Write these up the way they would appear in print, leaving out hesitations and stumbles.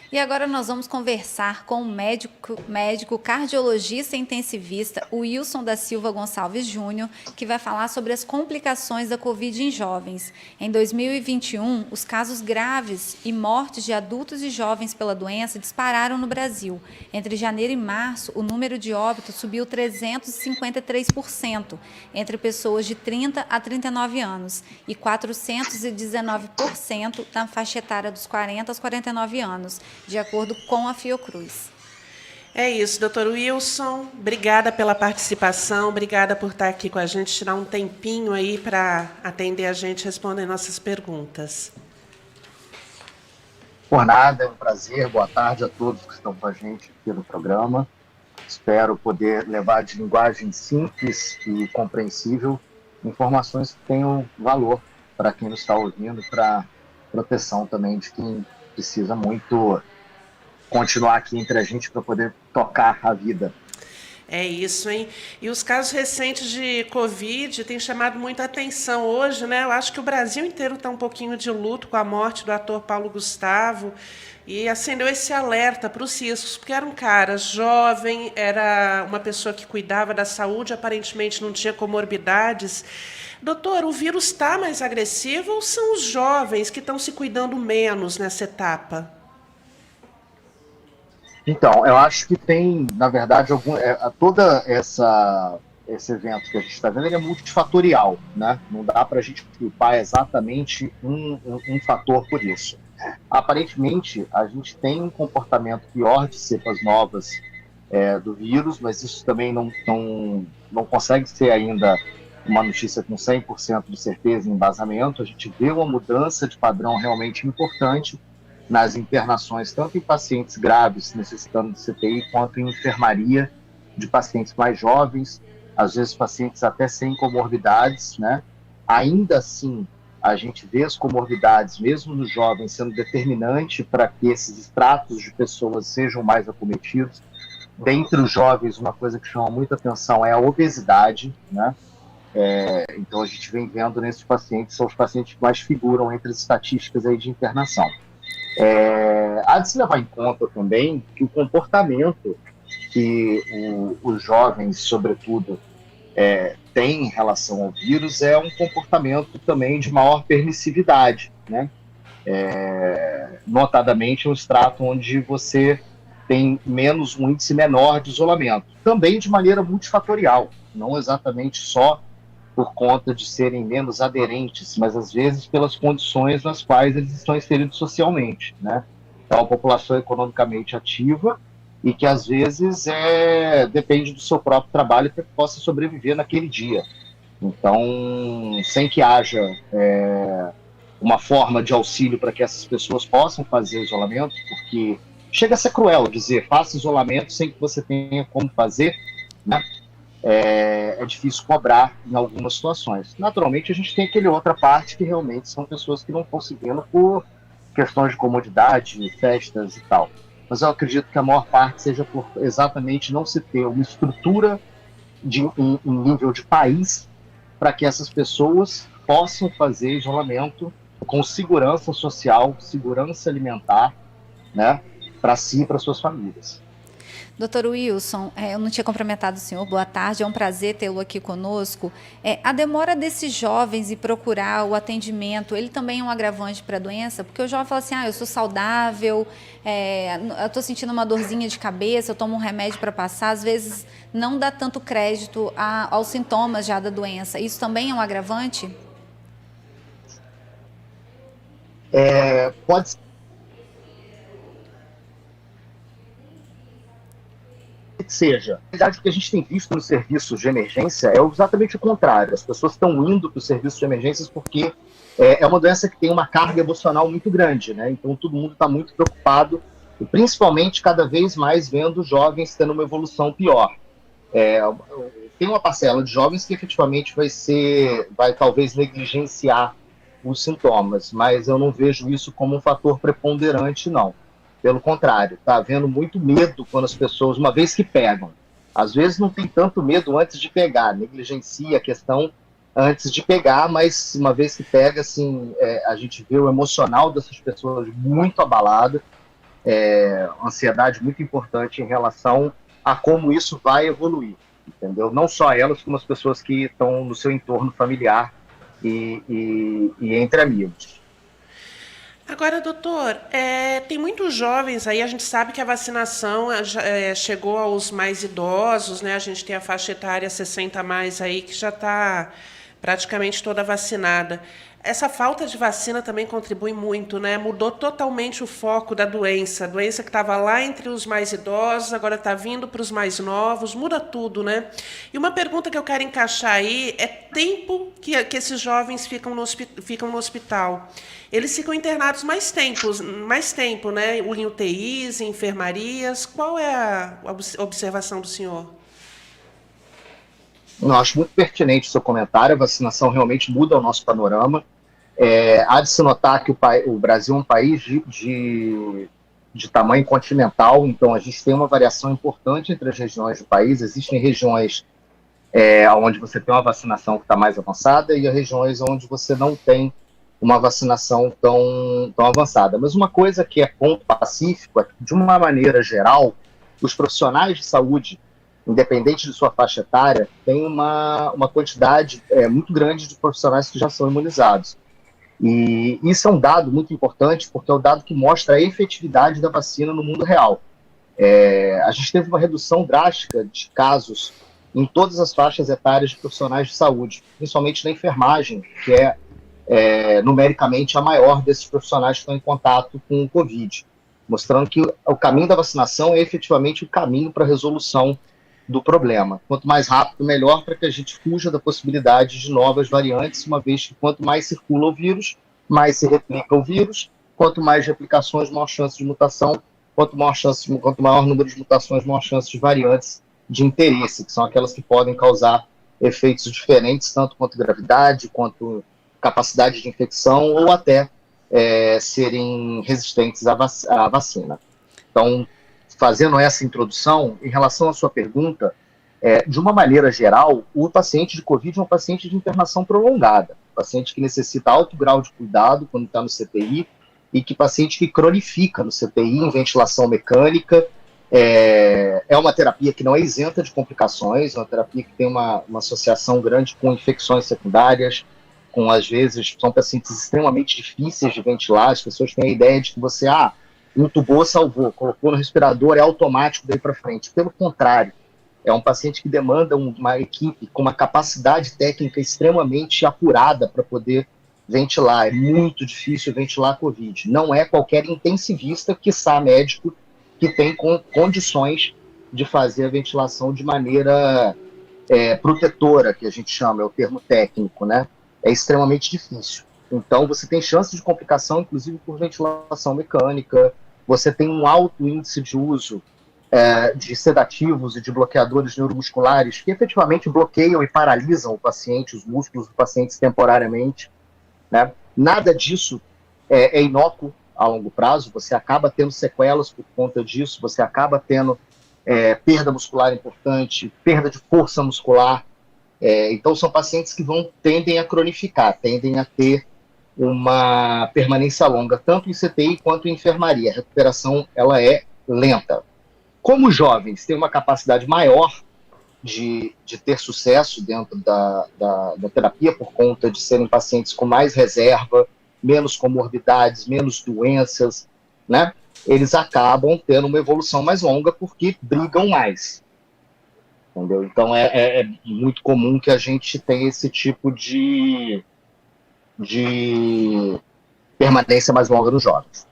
E agora nós vamos conversar com o médico cardiologista e intensivista Wilson da Silva Gonçalves Júnior, que vai falar sobre as complicações da Covid em jovens. Em 2021, os casos graves e mortes de adultos e jovens pela doença dispararam no Brasil. Entre janeiro e março, o número de óbitos subiu 353% entre pessoas de 30 a 39 anos e 419% na faixa etária dos 40 aos 49 anos, de acordo com a Fiocruz. É isso, doutor Wilson. Obrigada pela participação, obrigada por estar aqui com a gente, tirar um tempinho aí para atender a gente e responder nossas perguntas. Por nada, é um prazer. Boa tarde a todos que estão com a gente aqui no programa. Espero poder levar de linguagem simples e compreensível informações que tenham valor para quem nos está ouvindo, para proteção também de quem precisa muito continuar aqui entre a gente para poder tocar a vida. É isso, hein? E os casos recentes de Covid têm chamado muita atenção hoje, né? Eu acho que o Brasil inteiro está um pouquinho de luto com a morte do ator Paulo Gustavo e acendeu esse alerta para os riscos, porque era um cara jovem, era uma pessoa que cuidava da saúde, aparentemente não tinha comorbidades. Doutor, o vírus está mais agressivo ou são os jovens que estão se cuidando menos nessa etapa? Então, eu acho que tem, na verdade, toda esse evento que a gente está vendo, ele é multifatorial, né? Não dá para a gente culpar exatamente um fator por isso. Aparentemente, a gente tem um comportamento pior de cepas novas do vírus, mas isso também não consegue ser ainda uma notícia com 100% de certeza e embasamento. A gente vê uma mudança de padrão realmente importante nas internações, tanto em pacientes graves necessitando de CTI, quanto em enfermaria de pacientes mais jovens, às vezes pacientes até sem comorbidades, né? Ainda assim, a gente vê as comorbidades, mesmo nos jovens, sendo determinante para que esses estratos de pessoas sejam mais acometidos. Dentre os jovens, uma coisa que chama muita atenção é a obesidade, né? Então, a gente vem vendo nesses pacientes, são os pacientes que mais figuram entre as estatísticas aí de internação. Há de se levar em conta também que o comportamento que os jovens, sobretudo, têm em relação ao vírus é um comportamento também de maior permissividade, né? Notadamente um extrato onde você tem um índice menor de isolamento, também de maneira multifatorial, não exatamente só por conta de serem menos aderentes, mas às vezes pelas condições nas quais eles estão inseridos socialmente, né? É uma população economicamente ativa e que às vezes depende do seu próprio trabalho para que possa sobreviver naquele dia. Então, sem que haja uma forma de auxílio para que essas pessoas possam fazer isolamento, porque chega a ser cruel dizer faça isolamento sem que você tenha como fazer, né? É difícil cobrar em algumas situações. Naturalmente, a gente tem aquela outra parte que realmente são pessoas que não estão seguindo por questões de comodidade, festas e tal. Mas eu acredito que a maior parte seja por exatamente não se ter uma estrutura em nível de país para que essas pessoas possam fazer isolamento com segurança social, segurança alimentar, né, para si e para suas famílias. Doutor Wilson, eu não tinha cumprimentado o senhor, boa tarde, é um prazer tê-lo aqui conosco. A demora desses jovens em procurar o atendimento, ele também é um agravante para a doença? Porque o jovem fala assim, eu sou saudável, eu estou sentindo uma dorzinha de cabeça, eu tomo um remédio para passar, às vezes não dá tanto crédito aos sintomas já da doença. Isso também é um agravante? Pode ser que seja. Na verdade, o que a gente tem visto nos serviços de emergência é exatamente o contrário. As pessoas estão indo para os serviços de emergências porque é uma doença que tem uma carga emocional muito grande, né? Então todo mundo está muito preocupado e principalmente cada vez mais vendo jovens tendo uma evolução pior. Tem uma parcela de jovens que efetivamente vai talvez negligenciar os sintomas, mas eu não vejo isso como um fator preponderante, não. Pelo contrário, está havendo muito medo quando as pessoas, uma vez que pegam, às vezes não tem tanto medo antes de pegar, negligencia a questão antes de pegar, mas uma vez que pega, assim, a gente vê o emocional dessas pessoas muito abalado, ansiedade muito importante em relação a como isso vai evoluir, entendeu? Não só elas, como as pessoas que estão no seu entorno familiar e entre amigos. Agora, doutor, tem muitos jovens aí, a gente sabe que a vacinação chegou aos mais idosos, né? A gente tem a faixa etária 60 a mais aí, que já está praticamente toda vacinada. Essa falta de vacina também contribui muito, né? Mudou totalmente o foco da doença. A doença que estava lá entre os mais idosos, agora está vindo para os mais novos, muda tudo, né? E uma pergunta que eu quero encaixar aí é tempo que esses jovens ficam no hospital. Eles ficam internados mais tempo, né? Em UTIs, em enfermarias. Qual é a observação do senhor? Eu acho muito pertinente o seu comentário. A vacinação realmente muda o nosso panorama. Há de se notar que o Brasil é um país de tamanho continental, então a gente tem uma variação importante entre as regiões do país. Existem regiões onde você tem uma vacinação que está mais avançada e regiões onde você não tem uma vacinação tão avançada. Mas uma coisa que é ponto pacífico é que, de uma maneira geral, os profissionais de saúde, independente de sua faixa etária, tem uma quantidade muito grande de profissionais que já são imunizados. E isso é um dado muito importante, porque é o dado que mostra a efetividade da vacina no mundo real. A gente teve uma redução drástica de casos em todas as faixas etárias de profissionais de saúde, principalmente na enfermagem, que é numericamente a maior desses profissionais que estão em contato com o Covid, mostrando que o caminho da vacinação é efetivamente o caminho para a resolução do problema. Quanto mais rápido, melhor, para que a gente fuja da possibilidade de novas variantes, uma vez que quanto mais circula o vírus, mais se replica o vírus, quanto mais replicações, maior chance de mutação, quanto maior número de mutações, maior chance de variantes de interesse, que são aquelas que podem causar efeitos diferentes, tanto quanto gravidade, quanto capacidade de infecção, ou até serem resistentes à vacina. Então, fazendo essa introdução, em relação à sua pergunta, de uma maneira geral, o paciente de Covid é um paciente de internação prolongada, paciente que necessita alto grau de cuidado quando está no CTI, e que paciente que cronifica no CTI em ventilação mecânica. É uma terapia que não é isenta de complicações, é uma terapia que tem uma associação grande com infecções secundárias, às vezes, são pacientes extremamente difíceis de ventilar. As pessoas têm a ideia de que você, intubou, salvou, colocou no respirador, é automático daí para frente. Pelo contrário, é um paciente que demanda uma equipe com uma capacidade técnica extremamente apurada para poder ventilar. É muito difícil ventilar a Covid. Não é qualquer intensivista, quiçá médico, que tem condições de fazer a ventilação de maneira protetora, que a gente chama, é o termo técnico, né? É extremamente difícil. Então, você tem chance de complicação, inclusive por ventilação mecânica, você tem um alto índice de uso de sedativos e de bloqueadores neuromusculares que efetivamente bloqueiam e paralisam o paciente, os músculos do paciente temporariamente, né? Nada disso é inócuo a longo prazo, você acaba tendo sequelas por conta disso, você acaba tendo perda muscular importante, perda de força muscular. Então, são pacientes que tendem a cronificar, tendem a ter uma permanência longa, tanto em CTI quanto em enfermaria. A recuperação ela é lenta. Como os jovens têm uma capacidade maior de ter sucesso dentro da terapia, por conta de serem pacientes com mais reserva, menos comorbidades, menos doenças, né? Eles acabam tendo uma evolução mais longa porque brigam mais. Entendeu? Então, é muito comum que a gente tenha esse tipo de permanência mais longa nos jovens.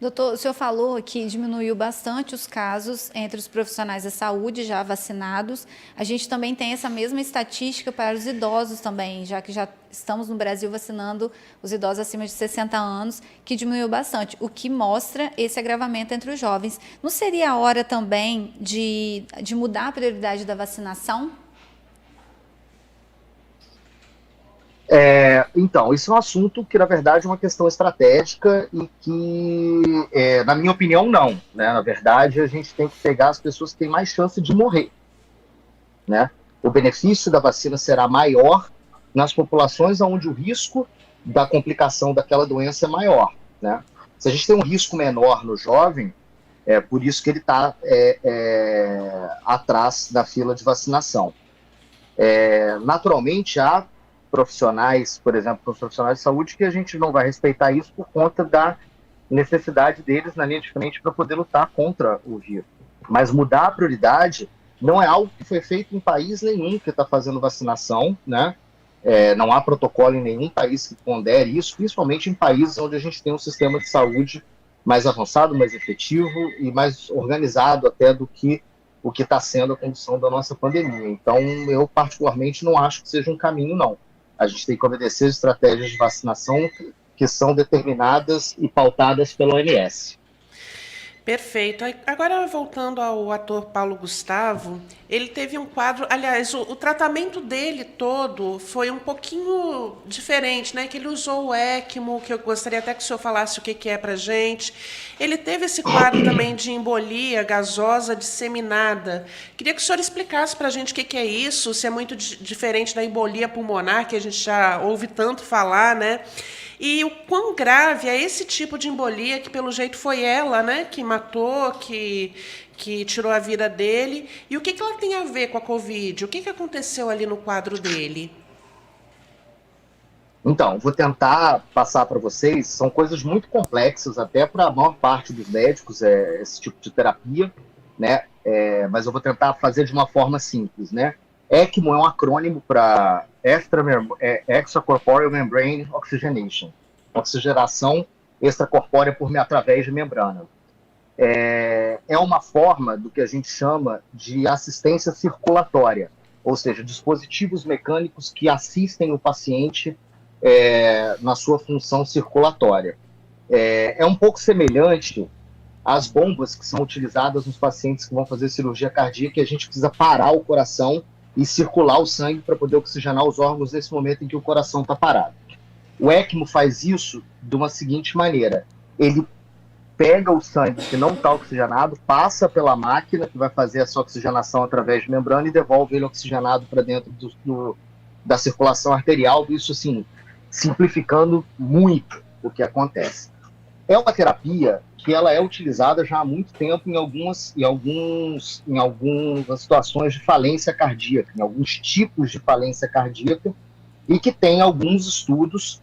Doutor, o senhor falou que diminuiu bastante os casos entre os profissionais da saúde já vacinados. A gente também tem essa mesma estatística para os idosos também, já que já estamos no Brasil vacinando os idosos acima de 60 anos, que diminuiu bastante, o que mostra esse agravamento entre os jovens. Não seria a hora também de mudar a prioridade da vacinação? Então, isso é um assunto que, na verdade, é uma questão estratégica e que, na minha opinião, não. Né? Na verdade, a gente tem que pegar as pessoas que têm mais chance de morrer. Né? O benefício da vacina será maior nas populações onde o risco da complicação daquela doença é maior. Né? Se a gente tem um risco menor no jovem, é por isso que ele está atrás da fila de vacinação. Naturalmente, há profissionais, por exemplo, os profissionais de saúde, que a gente não vai respeitar isso por conta da necessidade deles na linha de frente para poder lutar contra o vírus. Mas mudar a prioridade não é algo que foi feito em país nenhum que está fazendo vacinação, né? Não há protocolo em nenhum país que pondere isso, principalmente em países onde a gente tem um sistema de saúde mais avançado, mais efetivo e mais organizado até do que o que está sendo a condição da nossa pandemia. Então, eu particularmente não acho que seja um caminho, não. A gente tem que obedecer as estratégias de vacinação que são determinadas e pautadas pela OMS. Perfeito. Agora, voltando ao ator Paulo Gustavo, ele teve um quadro... Aliás, o tratamento dele todo foi um pouquinho diferente, né? Que ele usou o ECMO, que eu gostaria até que o senhor falasse o que é para gente. Ele teve esse quadro também de embolia gasosa disseminada. Queria que o senhor explicasse para a gente o que é isso, se é muito diferente da embolia pulmonar, que a gente já ouve tanto falar, né? E o quão grave é esse tipo de embolia, que pelo jeito foi ela, né, que matou, que tirou a vida dele. E o que ela tem a ver com a Covid? O que aconteceu ali no quadro dele? Então, vou tentar passar para vocês, são coisas muito complexas, até para a maior parte dos médicos, esse tipo de terapia, né? Mas eu vou tentar fazer de uma forma simples, né? ECMO é um acrônimo para Extracorporeal Membrane Oxygenation, oxigenação extracorpórea através de membrana. É uma forma do que a gente chama de assistência circulatória, ou seja, dispositivos mecânicos que assistem o paciente na sua função circulatória. É um pouco semelhante às bombas que são utilizadas nos pacientes que vão fazer cirurgia cardíaca, que a gente precisa parar o coração e circular o sangue para poder oxigenar os órgãos nesse momento em que o coração está parado. O ECMO faz isso de uma seguinte maneira: ele pega o sangue que não está oxigenado, passa pela máquina que vai fazer essa oxigenação através de membrana e devolve ele oxigenado para dentro da circulação arterial, isso assim, simplificando muito o que acontece. É uma terapia que ela é utilizada já há muito tempo em algumas situações de falência cardíaca, em alguns tipos de falência cardíaca, e que tem alguns estudos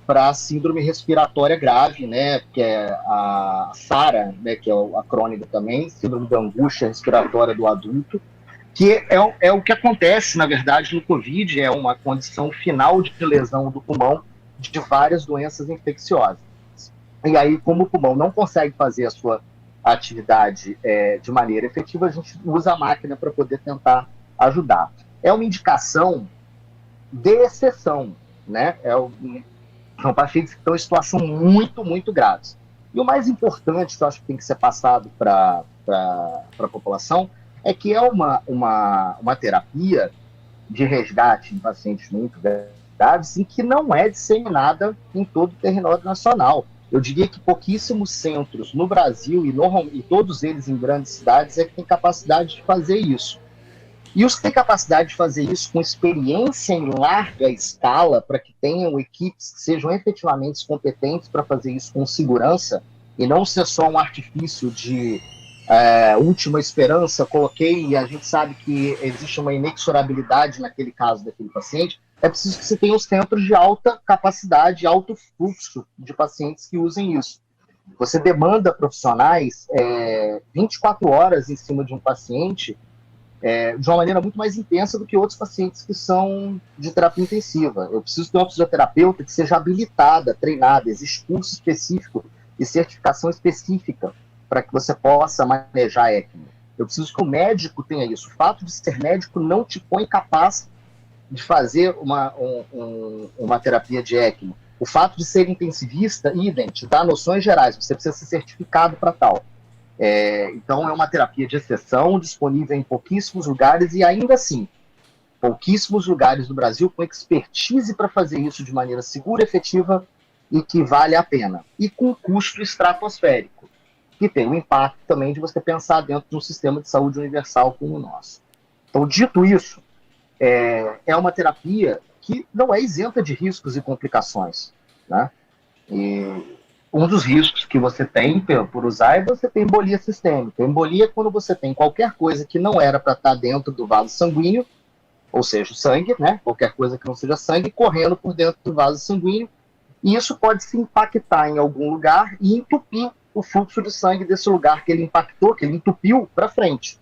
para síndrome respiratória grave, né, que é a SARA, né, que é o acrônimo também, síndrome da angústia respiratória do adulto, que é o que acontece, na verdade, no COVID, é uma condição final de lesão do pulmão de várias doenças infecciosas. E aí, como o pulmão não consegue fazer a sua atividade de maneira efetiva, a gente usa a máquina para poder tentar ajudar. É uma indicação de exceção, né? São pacientes que estão em situação muito, muito graves. E o mais importante, que eu acho que tem que ser passado para a população, é que é uma terapia de resgate em pacientes muito graves e que não é disseminada em todo o território nacional. Eu diria que pouquíssimos centros no Brasil, e todos eles em grandes cidades, que têm capacidade de fazer isso. E os que têm capacidade de fazer isso com experiência em larga escala, para que tenham equipes que sejam efetivamente competentes para fazer isso com segurança, e não ser só um artifício de última esperança, coloquei, e a gente sabe que existe uma inexorabilidade naquele caso daquele paciente, é preciso que você tenha os centros de alta capacidade, alto fluxo de pacientes que usem isso. Você demanda profissionais 24 horas em cima de um paciente de uma maneira muito mais intensa do que outros pacientes que são de terapia intensiva. Eu preciso ter uma fisioterapeuta que seja habilitada, treinada, existe curso específico e certificação específica para que você possa manejar ECMO. Eu preciso que o médico tenha isso. O fato de ser médico não te põe capaz de fazer uma terapia de ECMO. O fato de ser intensivista, idem, te dá noções gerais, você precisa ser certificado para tal. Então, é uma terapia de exceção, disponível em pouquíssimos lugares, e ainda assim, pouquíssimos lugares do Brasil com expertise para fazer isso de maneira segura, efetiva e que vale a pena. E com custo estratosférico, que tem o impacto também de você pensar dentro de um sistema de saúde universal como o nosso. Então, dito isso, é uma terapia que não é isenta de riscos e complicações, né? E um dos riscos que você tem por usar é você ter embolia sistêmica. Embolia é quando você tem qualquer coisa que não era para estar dentro do vaso sanguíneo, ou seja, o sangue, né? Qualquer coisa que não seja sangue, correndo por dentro do vaso sanguíneo, e isso pode se impactar em algum lugar e entupir o fluxo de sangue desse lugar que ele impactou, que ele entupiu, para frente.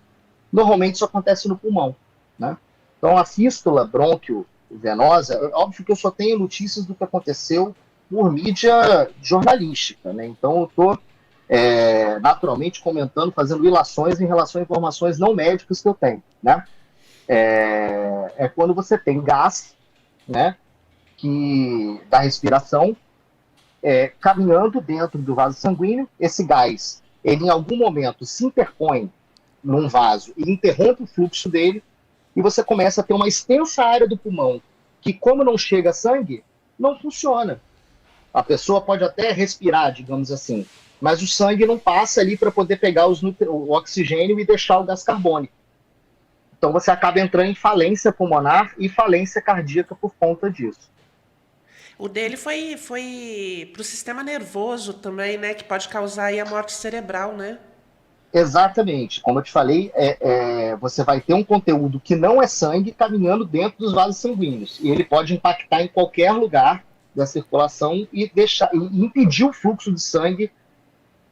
Normalmente isso acontece no pulmão, né? Então a fístula brônquio-venosa, óbvio que eu só tenho notícias do que aconteceu por mídia jornalística, né? Então eu estou naturalmente comentando, fazendo ilações em relação a informações não médicas que eu tenho, né? É quando você tem gás, né, da respiração, caminhando dentro do vaso sanguíneo. Esse gás, ele em algum momento se interpõe num vaso e interrompe o fluxo dele, e você começa a ter uma extensa área do pulmão que, como não chega sangue, não funciona. A pessoa pode até respirar, digamos assim, mas o sangue não passa ali para poder pegar o oxigênio e deixar o gás carbônico. Então você acaba entrando em falência pulmonar e falência cardíaca por conta disso. O dele foi para o sistema nervoso também, né? Que pode causar aí a morte cerebral, né? Exatamente. Como eu te falei, você vai ter um conteúdo que não é sangue caminhando dentro dos vasos sanguíneos. E ele pode impactar em qualquer lugar da circulação e impedir o fluxo de sangue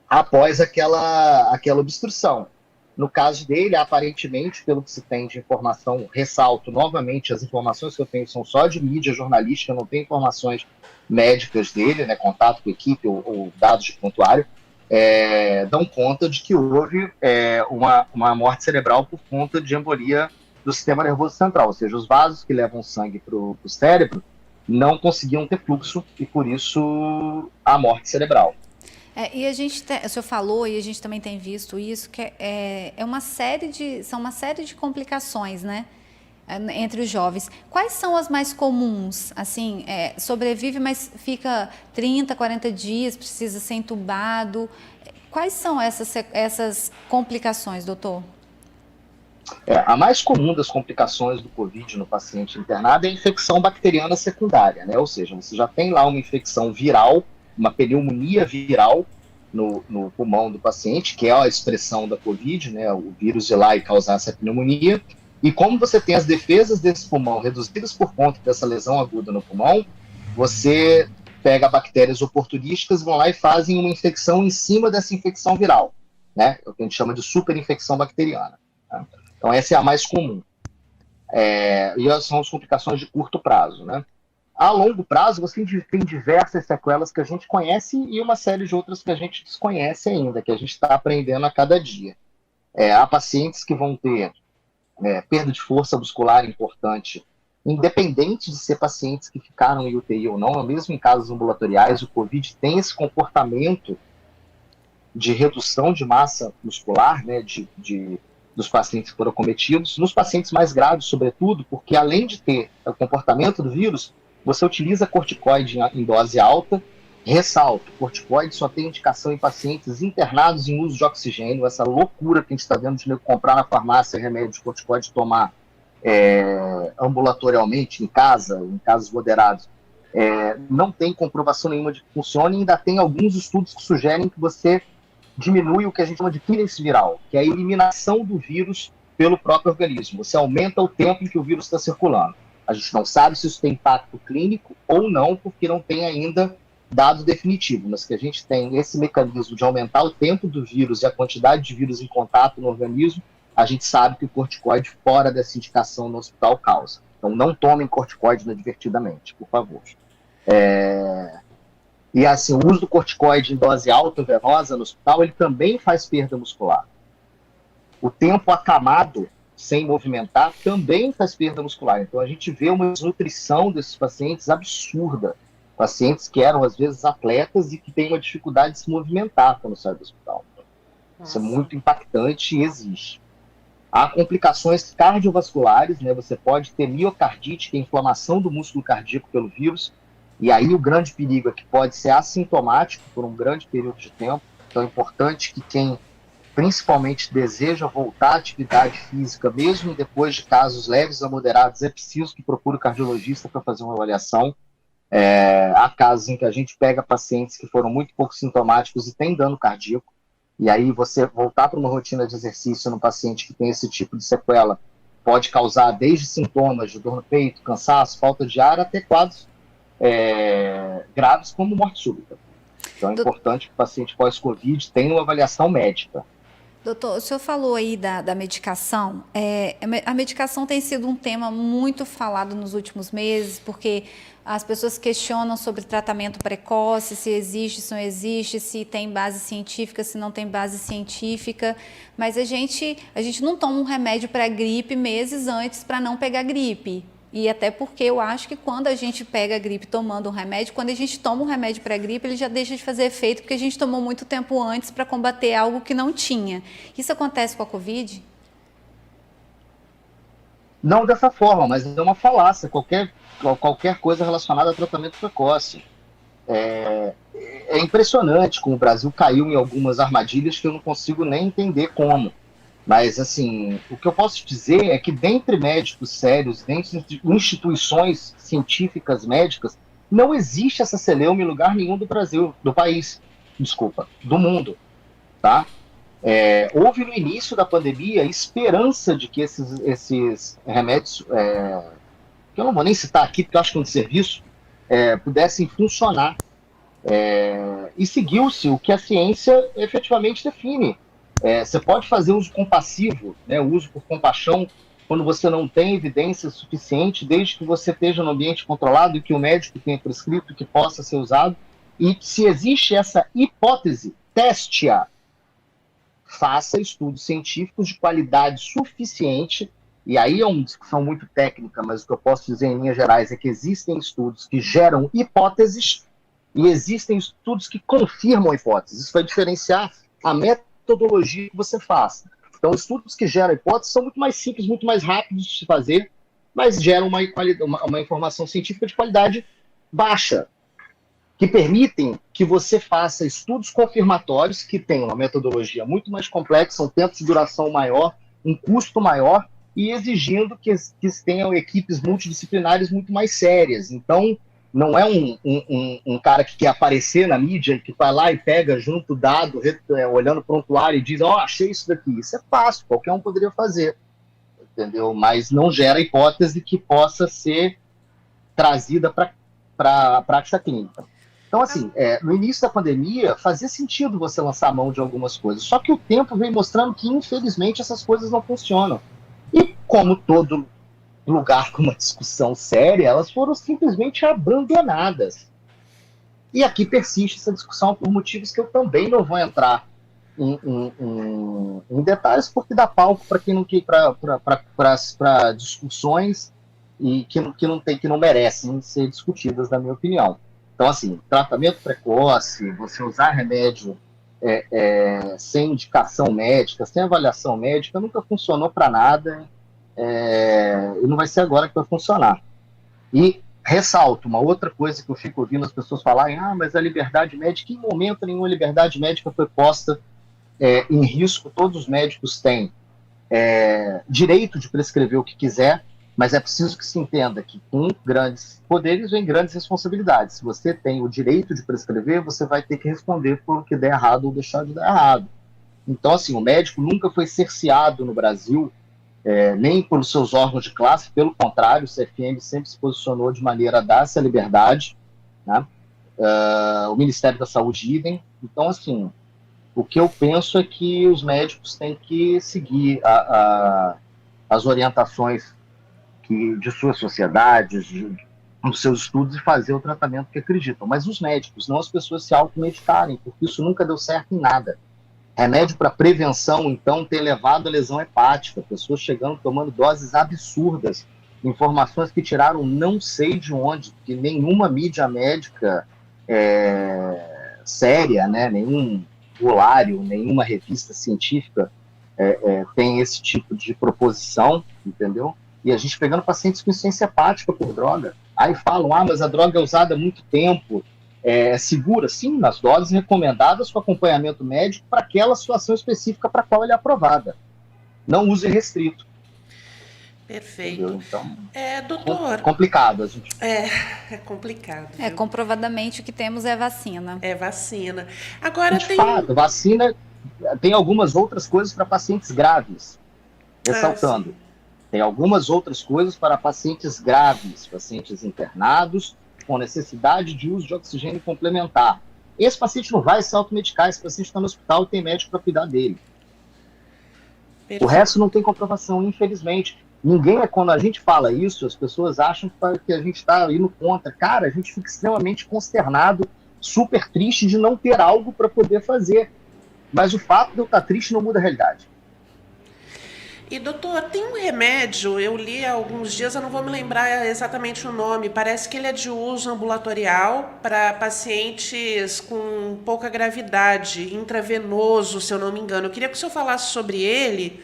após aquela obstrução. No caso dele, aparentemente, pelo que se tem de informação, ressalto novamente, as informações que eu tenho são só de mídia jornalística, eu não tenho informações médicas dele, né, contato com a equipe ou dados de prontuário, dão conta de que houve uma morte cerebral por conta de embolia do sistema nervoso central, ou seja, os vasos que levam sangue para o cérebro não conseguiam ter fluxo e, por isso, a morte cerebral. E a gente, o senhor falou, e a gente também tem visto isso, que são uma série de complicações, né, entre os jovens. Quais são as mais comuns? Assim, sobrevive, mas fica 30, 40 dias, precisa ser entubado. Quais são essas complicações, doutor? A mais comum das complicações do Covid no paciente internado é a infecção bacteriana secundária, né? Ou seja, você já tem lá uma infecção viral, uma pneumonia viral no pulmão do paciente, que é a expressão da Covid, né? O vírus ir lá e causar essa pneumonia. E como você tem as defesas desse pulmão reduzidas por conta dessa lesão aguda no pulmão, você pega bactérias oportunísticas, vão lá e fazem uma infecção em cima dessa infecção viral, né? É o que a gente chama de superinfecção bacteriana. Tá? Então essa é a mais comum. E são as complicações de curto prazo, né? A longo prazo, você tem diversas sequelas que a gente conhece e uma série de outras que a gente desconhece ainda, que a gente está aprendendo a cada dia. Há pacientes que vão ter perda de força muscular importante, independente de ser pacientes que ficaram em UTI ou não, mesmo em casos ambulatoriais, o COVID tem esse comportamento de redução de massa muscular, né, dos pacientes que foram acometidos, nos pacientes mais graves, sobretudo, porque além de ter o comportamento do vírus, você utiliza corticoide em dose alta. Ressalto, corticoide só tem indicação em pacientes internados em uso de oxigênio, essa loucura que a gente está vendo de comprar na farmácia remédio de corticoide tomar ambulatorialmente, em casa, em casos moderados, não tem comprovação nenhuma de que funcione, e ainda tem alguns estudos que sugerem que você diminui o que a gente chama de clearance viral, que é a eliminação do vírus pelo próprio organismo. Você aumenta o tempo em que o vírus está circulando. A gente não sabe se isso tem impacto clínico ou não, porque não tem ainda dado definitivo, mas que a gente tem esse mecanismo de aumentar o tempo do vírus e a quantidade de vírus em contato no organismo, a gente sabe que o corticoide fora dessa indicação no hospital causa. Então não tomem corticoide inadvertidamente, por favor. E assim, o uso do corticoide em dose alta venosa no hospital, ele também faz perda muscular. O tempo acamado, sem movimentar, também faz perda muscular. Então a gente vê uma desnutrição desses pacientes absurda. Pacientes que eram, às vezes, atletas e que têm uma dificuldade de se movimentar quando saem do hospital. Nossa. Isso é muito impactante e existe. Há complicações cardiovasculares, né? Você pode ter miocardite, que é inflamação do músculo cardíaco pelo vírus, e aí o grande perigo é que pode ser assintomático por um grande período de tempo. Então é importante que quem principalmente deseja voltar à atividade física, mesmo depois de casos leves a moderados, é preciso que procure o cardiologista para fazer uma avaliação. Há casos em que a gente pega pacientes que foram muito pouco sintomáticos e têm dano cardíaco, e aí você voltar para uma rotina de exercício no paciente que tem esse tipo de sequela pode causar desde sintomas de dor no peito, cansaço, falta de ar, até quadros graves como morte súbita. Então é importante que o paciente pós-Covid tenha uma avaliação médica. Doutor, o senhor falou aí da medicação. A medicação tem sido um tema muito falado nos últimos meses, porque as pessoas questionam sobre tratamento precoce, se existe, se não existe, se tem base científica, se não tem base científica. Mas a gente não toma um remédio para gripe meses antes para não pegar gripe. E até porque eu acho que quando a gente pega a gripe tomando um remédio, quando a gente toma um remédio para a gripe, ele já deixa de fazer efeito porque a gente tomou muito tempo antes para combater algo que não tinha. Isso acontece com a Covid? Não dessa forma, mas é uma falácia. Qualquer coisa relacionada a tratamento precoce. É impressionante como o Brasil caiu em algumas armadilhas que eu não consigo nem entender como. Mas, assim, o que eu posso dizer é que dentre médicos sérios, dentre instituições científicas médicas, não existe essa celeuma em lugar nenhum do Brasil, do mundo, tá? Houve no início da pandemia esperança de que esses remédios, que eu não vou nem citar aqui, porque eu acho que é um serviço, pudessem funcionar. E seguiu-se o que a ciência efetivamente define. Você pode fazer uso compassivo, né, uso por compaixão, quando você não tem evidência suficiente, desde que você esteja no ambiente controlado e que o médico tenha prescrito que possa ser usado. E se existe essa hipótese, teste-a. Faça estudos científicos de qualidade suficiente, e aí é uma discussão muito técnica, mas o que eu posso dizer em linhas gerais é que existem estudos que geram hipóteses e existem estudos que confirmam hipóteses. Isso vai diferenciar a metodologia que você faz. Então, estudos que geram hipóteses são muito mais simples, muito mais rápidos de se fazer, mas geram uma informação científica de qualidade baixa, que permitem que você faça estudos confirmatórios que tenham uma metodologia muito mais complexa, um tempo de duração maior, um custo maior, e exigindo que tenham equipes multidisciplinares muito mais sérias. Então, não é um cara que quer aparecer na mídia, que vai lá e pega junto o dado, olhando o prontuário e diz, achei isso daqui. Isso é fácil, qualquer um poderia fazer, entendeu? Mas não gera hipótese que possa ser trazida para a prática clínica. Então, assim, no início da pandemia, fazia sentido você lançar a mão de algumas coisas, só que o tempo vem mostrando que, infelizmente, essas coisas não funcionam. E, como todo lugar com uma discussão séria, elas foram simplesmente abandonadas. E aqui persiste essa discussão por motivos que eu também não vou entrar em detalhes, porque dá palco para quem não quer para discussões e que não merecem ser discutidas, na minha opinião. Então, assim, tratamento precoce, você usar remédio sem indicação médica, sem avaliação médica, nunca funcionou para nada. E não vai ser agora que vai funcionar. E ressalto, uma outra coisa que eu fico ouvindo as pessoas falarem, mas a liberdade médica, em momento nenhum a liberdade médica foi posta em risco. Todos os médicos têm direito de prescrever o que quiser, mas é preciso que se entenda que com grandes poderes vem grandes responsabilidades. Se você tem o direito de prescrever, você vai ter que responder por o que der errado ou deixar de dar errado. Então, assim, o médico nunca foi cerceado no Brasil, nem pelos seus órgãos de classe, pelo contrário, o CFM sempre se posicionou de maneira a dar essa liberdade, né? O Ministério da Saúde idem. Então, assim, o que eu penso é que os médicos têm que seguir as orientações de suas sociedades, nos seus estudos, e fazer o tratamento que acreditam. Mas os médicos, não as pessoas se automedicarem, porque isso nunca deu certo em nada. Remédio para prevenção, então, tem levado a lesão hepática, pessoas chegando tomando doses absurdas, informações que tiraram não sei de onde, que nenhuma mídia médica séria, né, nenhum volário, nenhuma revista científica tem esse tipo de proposição, entendeu? E a gente pegando pacientes com insuficiência hepática por droga, aí falam, mas a droga é usada há muito tempo, segura, sim, nas doses recomendadas com acompanhamento médico para aquela situação específica para a qual ela é aprovada. Não use restrito. entendeu? Perfeito. Então, Doutor, complicado. A gente é complicado, viu? Comprovadamente o que temos é vacina. É vacina. Agora De tem um. fato, vacina tem algumas outras coisas para pacientes graves, Ah, sim. ressaltando. Tem algumas outras coisas para pacientes graves, pacientes internados com necessidade de uso de oxigênio complementar. Esse paciente não vai se automedicar, esse paciente está no hospital e tem médico para cuidar dele. O Perfeito. resto não tem comprovação, infelizmente. Ninguém, quando a gente fala isso, as pessoas acham que a gente está indo contra. Cara, a gente fica extremamente consternado, super triste de não ter algo para poder fazer. Mas o fato de eu estar triste não muda a realidade. E doutor, tem um remédio, eu li há alguns dias, eu não vou me lembrar exatamente o nome, parece que ele é de uso ambulatorial para pacientes com pouca gravidade, intravenoso, se eu não me engano. Eu queria que o senhor falasse sobre ele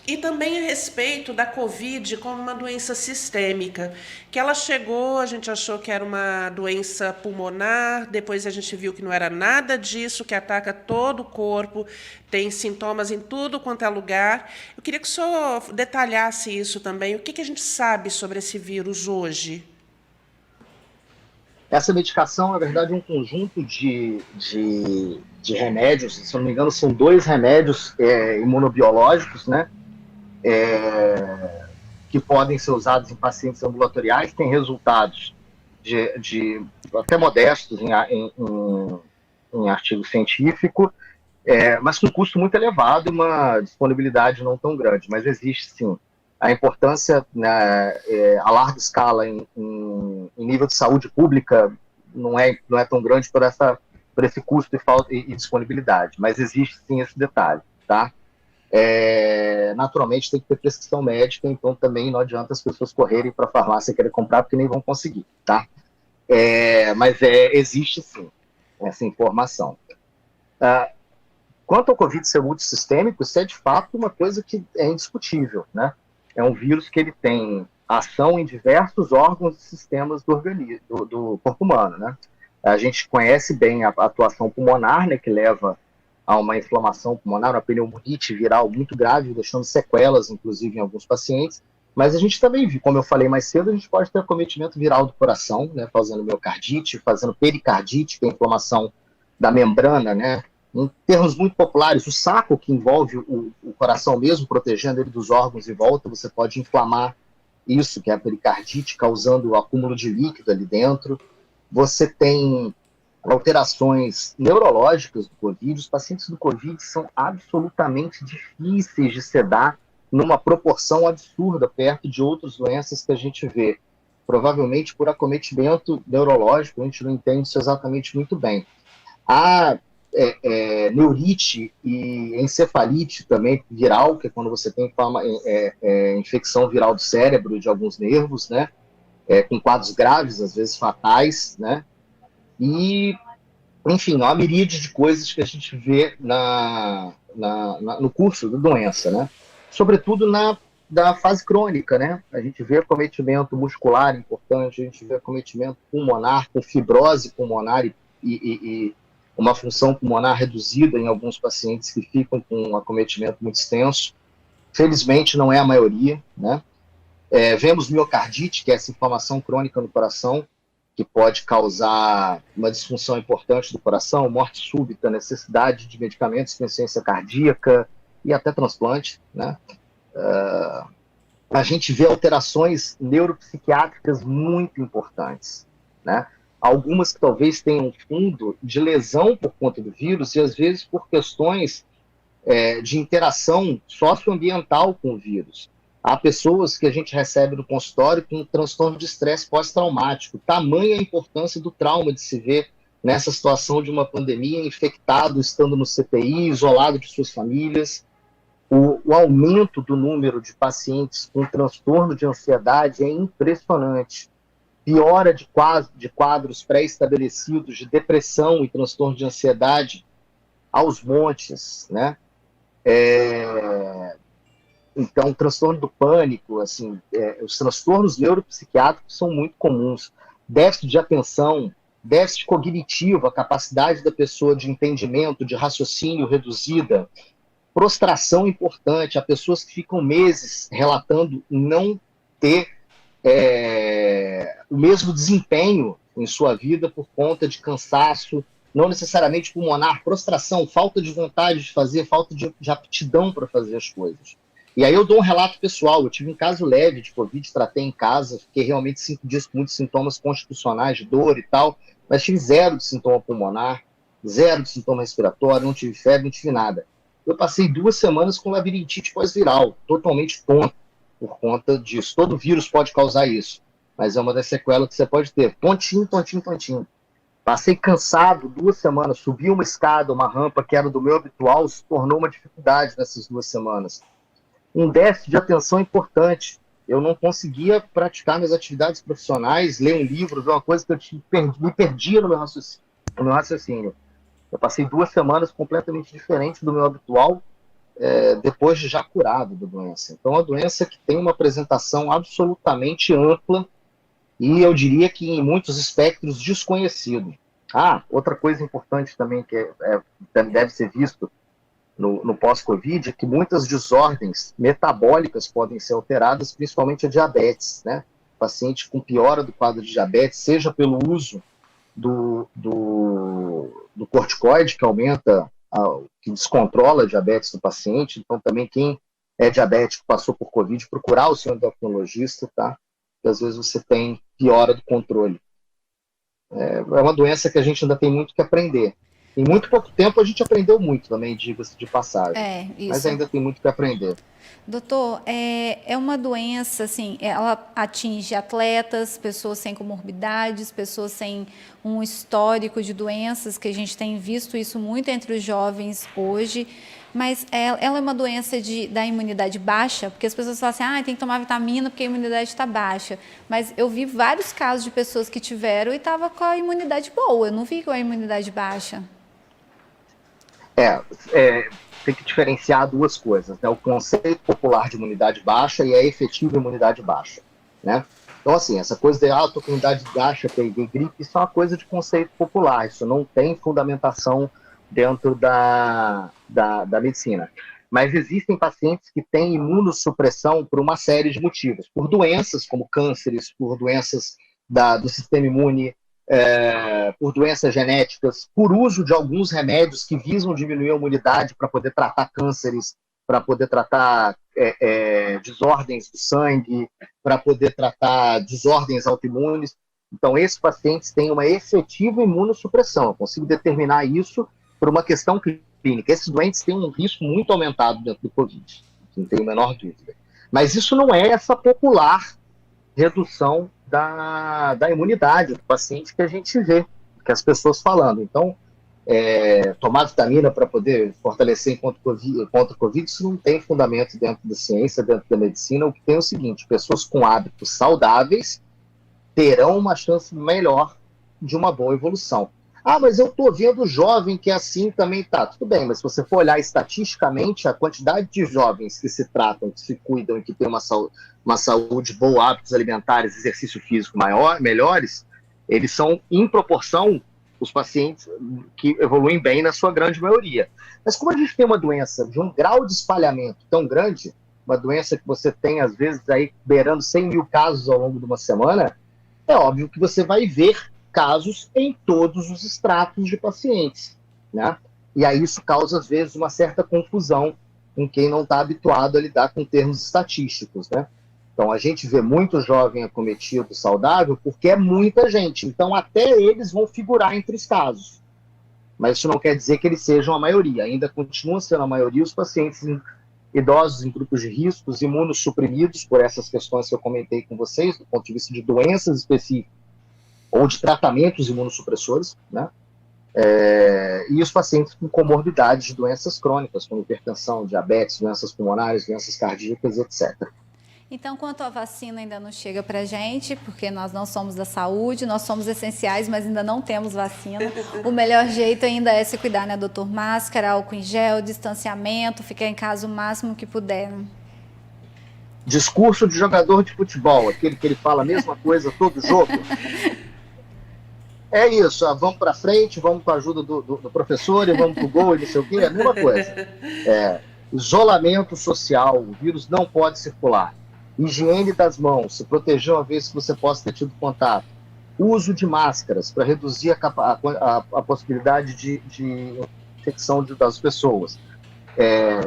e também a respeito da Covid como uma doença sistêmica, que ela chegou, a gente achou que era uma doença pulmonar, depois a gente viu que não era nada disso, que ataca todo o corpo, tem sintomas em tudo quanto é lugar. Eu queria que o senhor detalhasse isso também. O que a gente sabe sobre esse vírus hoje? Essa medicação, na verdade, é um conjunto de remédios, se eu não me engano, são 2 remédios imunobiológicos, né? Que podem ser usados em pacientes ambulatoriais, têm resultados até modestos em artigo científico, mas com custo muito elevado e uma disponibilidade não tão grande. Mas existe, sim, a importância, né, a larga escala em nível de saúde pública não é tão grande por esse custo e disponibilidade, mas existe, sim, esse detalhe, tá? Naturalmente tem que ter prescrição médica, então também não adianta as pessoas correrem para a farmácia querer comprar, porque nem vão conseguir, tá? Mas existe, sim, essa informação. Quanto ao Covid ser multissistêmico, isso é de fato uma coisa que é indiscutível, né? É um vírus que ele tem ação em diversos órgãos e sistemas do organismo, do corpo humano, né? A gente conhece bem a atuação pulmonar, né, que leva a uma inflamação pulmonar, uma pneumonite viral muito grave, deixando sequelas, inclusive, em alguns pacientes. Mas a gente também, como eu falei mais cedo, a gente pode ter acometimento viral do coração, né, fazendo miocardite, fazendo pericardite, que é a inflamação da membrana, né? Em termos muito populares, o saco, que envolve o coração mesmo, protegendo ele dos órgãos em volta, você pode inflamar isso, que é a pericardite, causando o acúmulo de líquido ali dentro. Você tem alterações neurológicas do Covid. Os pacientes do Covid são absolutamente difíceis de sedar numa proporção absurda perto de outras doenças que a gente vê. Provavelmente por acometimento neurológico, a gente não entende isso exatamente muito bem. A neurite e encefalite também viral, que é quando você tem infecção viral do cérebro e de alguns nervos, né? Com quadros graves, às vezes fatais, né? E, enfim, há uma miríade de coisas que a gente vê no curso da doença, né? Sobretudo da fase crônica, né? A gente vê acometimento muscular importante, a gente vê acometimento pulmonar, com fibrose pulmonar e uma função pulmonar reduzida em alguns pacientes que ficam com um acometimento muito extenso. Felizmente, não é a maioria, né? Vemos miocardite, que é essa inflamação crônica no coração, que pode causar uma disfunção importante do coração, morte súbita, necessidade de medicamentos, insuficiência cardíaca e até transplante, né? A gente vê alterações neuropsiquiátricas muito importantes, né? Algumas que talvez tenham fundo de lesão por conta do vírus e às vezes por questões de interação socioambiental com o vírus. Há pessoas que a gente recebe no consultório com transtorno de estresse pós-traumático. Tamanha a importância do trauma de se ver nessa situação de uma pandemia, infectado, estando no CTI, isolado de suas famílias. O aumento do número de pacientes com transtorno de ansiedade é impressionante. Piora de quadros pré-estabelecidos de depressão e transtorno de ansiedade aos montes, né? Então, transtorno do pânico, assim, os transtornos neuropsiquiátricos são muito comuns. Déficit de atenção, déficit cognitivo, a capacidade da pessoa de entendimento, de raciocínio reduzida, prostração importante, há pessoas que ficam meses relatando não ter o mesmo desempenho em sua vida por conta de cansaço, não necessariamente pulmonar, prostração, falta de vontade de fazer, falta de aptidão para fazer as coisas. E aí eu dou um relato pessoal, eu tive um caso leve de Covid, tratei em casa, fiquei realmente 5 dias com muitos sintomas constitucionais de dor e tal, mas tive 0 de sintoma pulmonar, 0 de sintoma respiratório, não tive febre, não tive nada. Eu passei 2 semanas com labirintite pós-viral, totalmente tonto por conta disso. Todo vírus pode causar isso, mas é uma das sequelas que você pode ter. Tontinho. Passei cansado 2 semanas, subi uma escada, uma rampa que era do meu habitual, se tornou uma dificuldade nessas 2 semanas. Um déficit de atenção importante. Eu não conseguia praticar minhas atividades profissionais, ler um livro, ver uma coisa que eu me perdia no meu raciocínio. Eu passei 2 semanas completamente diferentes do meu habitual, depois de já curado da doença. Então, é uma doença que tem uma apresentação absolutamente ampla e eu diria que em muitos espectros desconhecido. Outra coisa importante também que deve ser visto no pós-Covid é que muitas desordens metabólicas podem ser alteradas, principalmente a diabetes, né? O paciente com piora do quadro de diabetes, seja pelo uso do corticoide, que aumenta, que descontrola a diabetes do paciente. Então, também quem é diabético, passou por Covid, procurar o seu endocrinologista, tá? Porque às vezes você tem piora do controle. É uma doença que a gente ainda tem muito que aprender. Em muito pouco tempo a gente aprendeu muito também, diga-se de passagem. Isso. Mas ainda tem muito que aprender. Doutor, é uma doença, assim, ela atinge atletas, pessoas sem comorbidades, pessoas sem um histórico de doenças, que a gente tem visto isso muito entre os jovens hoje, mas ela é uma doença da imunidade baixa, porque as pessoas falam assim, tem que tomar vitamina porque a imunidade está baixa, mas eu vi vários casos de pessoas que tiveram e estavam com a imunidade boa, eu não vi com a imunidade baixa. Tem que diferenciar 2 coisas, né? O conceito popular de imunidade baixa e a efetiva imunidade baixa, né? Então, assim, essa coisa de eu tô com imunidade baixa, peguei gripe, isso é uma coisa de conceito popular, isso não tem fundamentação dentro da medicina. Mas existem pacientes que têm imunossupressão por uma série de motivos, por doenças como cânceres, por doenças do sistema imune, por doenças genéticas, por uso de alguns remédios que visam diminuir a imunidade para poder tratar cânceres, para poder tratar desordens do sangue, para poder tratar desordens autoimunes. Então, esses pacientes têm uma efetiva imunossupressão. Eu consigo determinar isso por uma questão clínica. Esses doentes têm um risco muito aumentado dentro do Covid, não tenho a menor dúvida. Mas isso não é essa popular redução da imunidade do paciente que a gente vê, que as pessoas falando. Então, tomar vitamina para poder fortalecer contra o Covid, isso não tem fundamento dentro da ciência, dentro da medicina. O que tem é o seguinte, pessoas com hábitos saudáveis terão uma chance melhor de uma boa evolução. Mas eu estou vendo jovem que assim também tá. Tudo bem, mas se você for olhar estatisticamente, a quantidade de jovens que se tratam, que se cuidam e que têm uma saúde boa, hábitos alimentares, exercício físico melhores, eles são, em proporção, os pacientes que evoluem bem na sua grande maioria. Mas como a gente tem uma doença de um grau de espalhamento tão grande, uma doença que você tem, às vezes, aí beirando 100 mil casos ao longo de uma semana, é óbvio que você vai ver casos em todos os estratos de pacientes, né? E aí isso causa, às vezes, uma certa confusão com quem não está habituado a lidar com termos estatísticos, né? Então, a gente vê muito jovem acometido saudável porque é muita gente. Então, até eles vão figurar entre os casos. Mas isso não quer dizer que eles sejam a maioria. Ainda continuam sendo a maioria os pacientes idosos em grupos de riscos, imunossuprimidos por essas questões que eu comentei com vocês, do ponto de vista de doenças específicas ou de tratamentos imunossupressores, né? E os pacientes com comorbidades de doenças crônicas, como hipertensão, diabetes, doenças pulmonares, doenças cardíacas, etc. Então, quanto à vacina ainda não chega para a gente, porque nós não somos da saúde, nós somos essenciais, mas ainda não temos vacina. O melhor jeito ainda é se cuidar, né, doutor? Máscara, álcool em gel, distanciamento, ficar em casa o máximo que puder. Discurso de jogador de futebol, aquele que ele fala a mesma coisa todo jogo. É isso, vamos para frente, vamos com a ajuda do professor e vamos pro gol e não sei o quê, é a mesma coisa. Isolamento social, o vírus não pode circular. Higiene das mãos, se proteger uma vez que você possa ter tido contato. Uso de máscaras para reduzir a possibilidade de infecção das pessoas.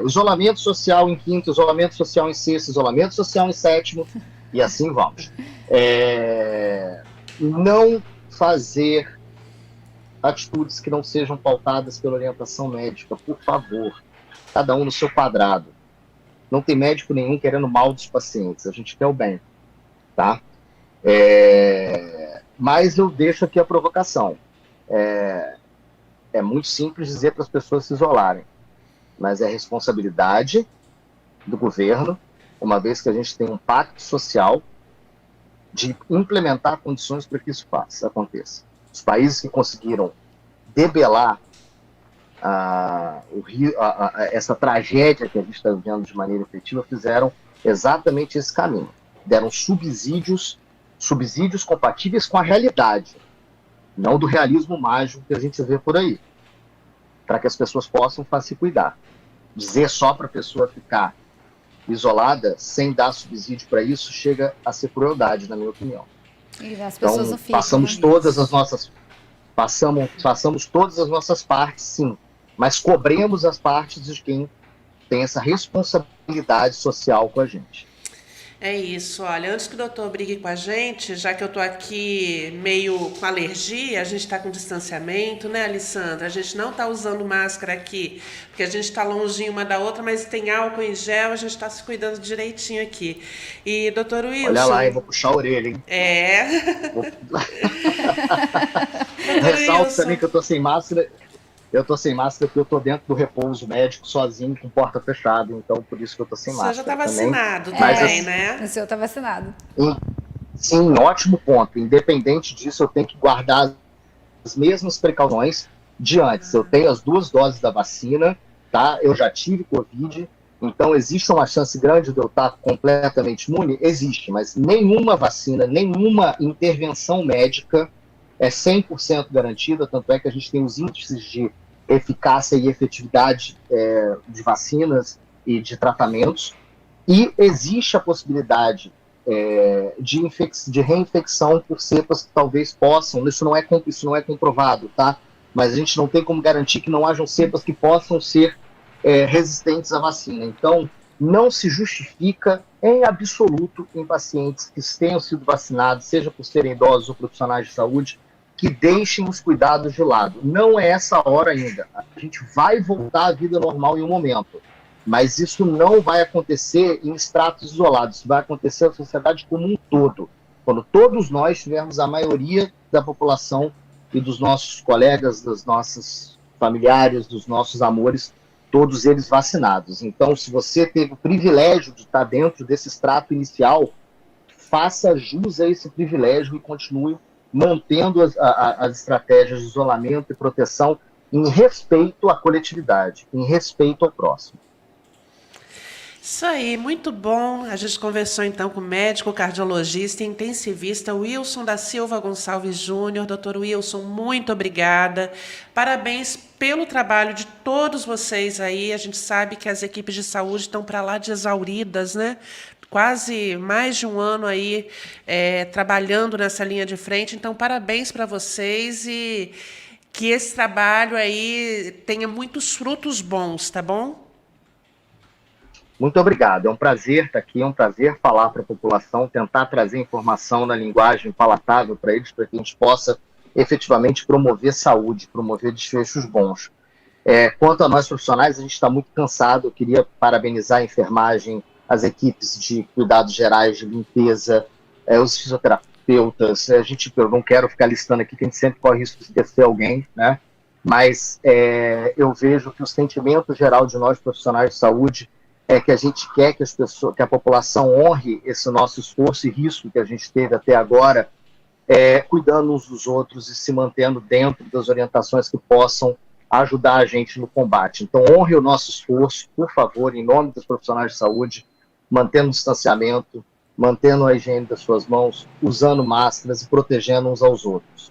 Isolamento social em quinto, isolamento social em sexto, isolamento social em sétimo, e assim vamos. Não fazer atitudes que não sejam pautadas pela orientação médica, por favor. Cada um no seu quadrado. Não tem médico nenhum querendo mal dos pacientes, a gente quer o bem, tá? Mas eu deixo aqui a provocação. É muito simples dizer para as pessoas se isolarem, mas é responsabilidade do governo, uma vez que a gente tem um pacto social, de implementar condições para que isso aconteça. Os países que conseguiram debelar essa tragédia que a gente está vivendo de maneira efetiva fizeram exatamente esse caminho. Deram subsídios compatíveis com a realidade, não do realismo mágico que a gente vê por aí, para que as pessoas possam se cuidar. Dizer só para a pessoa ficar isolada sem dar subsídio para isso chega a ser crueldade, na minha opinião. E as pessoas então, não ficam, façamos todas as nossas partes, sim, mas cobremos as partes de quem tem essa responsabilidade social com a gente. É isso, olha, antes que o doutor brigue com a gente, já que eu tô aqui meio com alergia, a gente tá com distanciamento, né, Alessandra? A gente não tá usando máscara aqui, porque a gente tá longinho uma da outra, mas tem álcool em gel, a gente tá se cuidando direitinho aqui. E, doutor Wilson... Olha lá, eu vou puxar a orelha, hein? Ressalto também que eu tô sem máscara... Eu tô sem máscara porque eu tô dentro do repouso médico, sozinho, com porta fechada, então por isso que eu tô sem máscara. O senhor já tá vacinado também, né? O senhor tá vacinado. Sim, ótimo ponto. Independente disso, eu tenho que guardar as mesmas precauções de antes. Eu tenho as 2 doses da vacina, tá? Eu já tive Covid, então existe uma chance grande de eu estar completamente imune? Existe, mas nenhuma vacina, nenhuma intervenção médica é 100% garantida, tanto é que a gente tem os índices de eficácia e efetividade de vacinas e de tratamentos, e existe a possibilidade de reinfecção por cepas que talvez possam, isso não é comprovado, tá? Mas a gente não tem como garantir que não hajam cepas que possam ser resistentes à vacina. Então, não se justifica em absoluto em pacientes que tenham sido vacinados, seja por serem idosos ou profissionais de saúde, que deixem os cuidados de lado. Não é essa hora ainda. A gente vai voltar à vida normal em um momento, mas isso não vai acontecer em estratos isolados, isso vai acontecer na sociedade como um todo. Quando todos nós tivermos a maioria da população e dos nossos colegas, dos nossos familiares, dos nossos amores, todos eles vacinados. Então, se você teve o privilégio de estar dentro desse extrato inicial, faça jus a esse privilégio e continue mantendo as estratégias de isolamento e proteção em respeito à coletividade, em respeito ao próximo. Isso aí, muito bom. A gente conversou então com o médico cardiologista e intensivista Wilson da Silva Gonçalves Júnior. Doutor Wilson, muito obrigada. Parabéns pelo trabalho de todos vocês aí. A gente sabe que as equipes de saúde estão para lá de exauridas, né? Quase mais de um ano aí trabalhando nessa linha de frente. Então, parabéns para vocês e que esse trabalho aí tenha muitos frutos bons, tá bom? Muito obrigado. É um prazer estar aqui, é um prazer falar para a população, tentar trazer informação na linguagem palatável para eles, para que a gente possa efetivamente promover saúde, promover desfechos bons. Quanto a nós profissionais, a gente está muito cansado. Eu queria parabenizar a enfermagem, as equipes de cuidados gerais, de limpeza, os fisioterapeutas. Eu não quero ficar listando aqui, que a gente sempre corre risco de esquecer alguém, né? Mas eu vejo que o sentimento geral de nós profissionais de saúde é que a gente quer que que a população honre esse nosso esforço e risco que a gente teve até agora, cuidando uns dos outros e se mantendo dentro das orientações que possam ajudar a gente no combate. Então, honre o nosso esforço, por favor, em nome dos profissionais de saúde, mantendo o distanciamento, mantendo a higiene das suas mãos, usando máscaras e protegendo uns aos outros.